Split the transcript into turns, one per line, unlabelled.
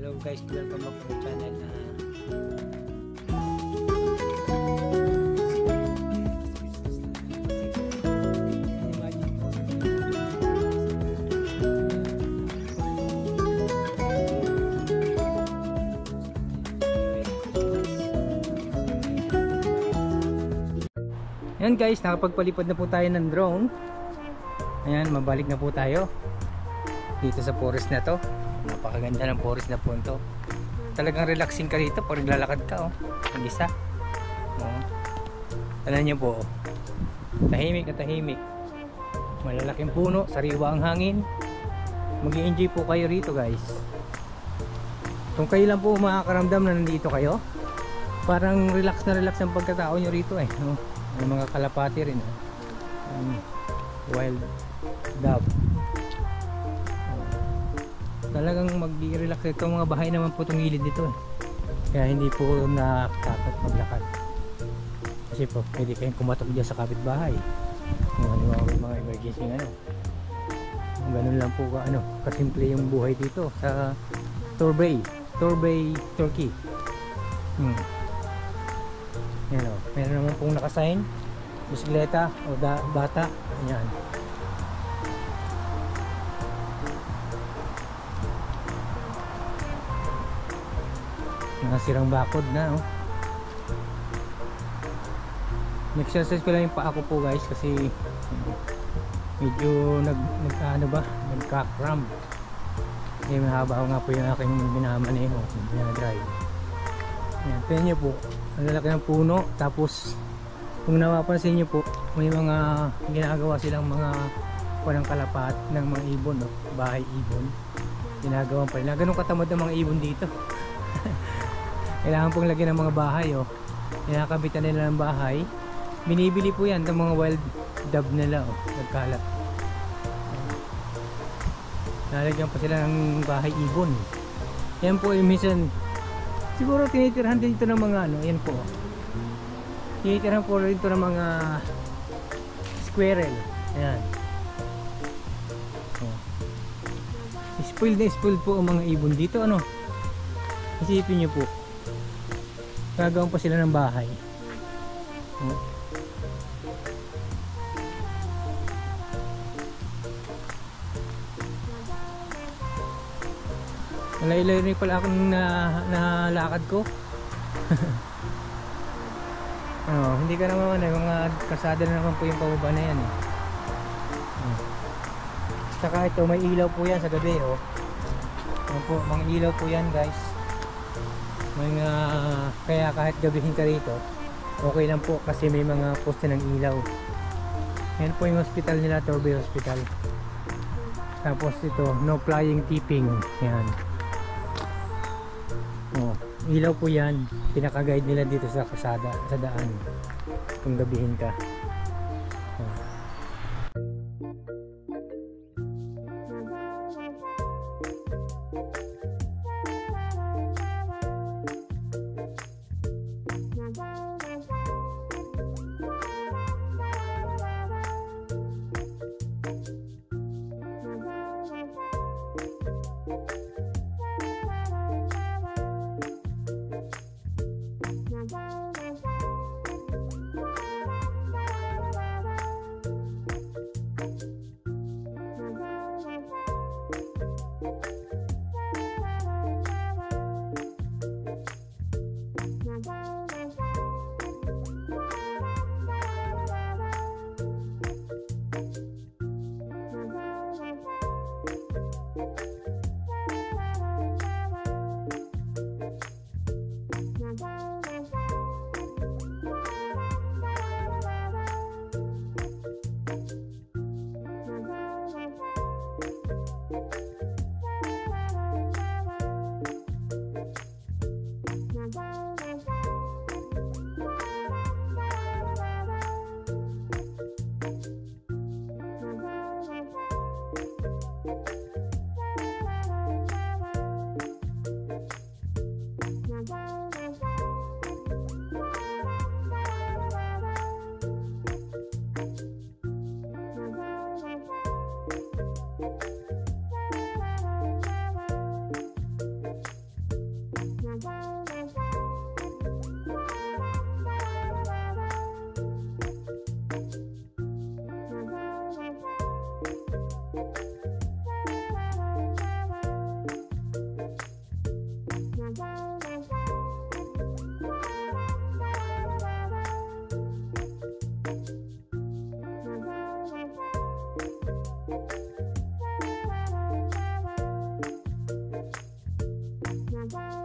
Hello guys, welcome back to my channel. Ayan guys, nakapagpalipad na po tayo ng drone. Ayan, mabalik na po tayo dito sa forest na to. Napakaganda ng forest na po ito. Talagang relaxing ka dito pag naglalakad ka, oh. Mag-isa. Oh. Alam niyo po, oh. Tahimik na tahimik. Malalaking puno, sariwa ang hangin. Mag-i-enjoy po kayo rito guys. Kung kayo lang po makakaramdam na nandito kayo, parang relax na relax ang pagkatao nyo rito eh, no? May mga kalapati rin, wild dove. Talagang mag-relax ito. Mga bahay naman po itong gilid dito, kaya hindi po nakakatakot maglakad, kasi po pwede kayong kumatok dyan sa kapitbahay kung ano mga emergency ganun lang po kasimple yung buhay dito sa Torbay, Turkey. Yan o, meron naman pong nakasign bisikleta o bata. Ayan, mga sirang bakod na, oh. Nag-exercise ko lang yung paa ko po guys, kasi medyo nagka-cramp. Mahaba nga po yung aking minamaneho, minadrive. Ayan, tingnan nyo po, ang lalaki ng puno. Tapos kung napapansin nyo po, may mga ginagawa silang mga walang kalapat ng mga ibon, no? Bahay ibon ginagawa pa rin. Ganun katamad ng mga ibon dito. Kailangan pong lagyan ng mga bahay, oh. Kinakabitan nila ng bahay. Binibili po yan ng mga wild dove nila, oh. Nagkalat. Lalagyan pa sila ng bahay ibon. Yan po yung minsan siguro tinitirahan din ito ng mga yan po. Tinitirahan po rin ito ng mga squirrel. Ayan. Oh. Spoiled na spoiled po ang mga ibon dito, Isipin nyo po, gagawin pa sila ng bahay. Malay-lay rin pala akong nalakad ko. Hindi ka naman mga kasada na naman po yung pababa na yan, Saka ito, may ilaw po yan sa gabi, oh. Ayan po, mga ilaw po yan guys. Kaya kahit gabihin ka rito, okay lang po, kasi may mga poste ng ilaw. Yan po yung hospital nila, Torbay Hospital. Tapos ito, no flying tipping. Yan. Oh, ilaw po yan. Pinaka-guide nila dito sa kasada, sa daan, kung gabihin ka. Oh. Bye.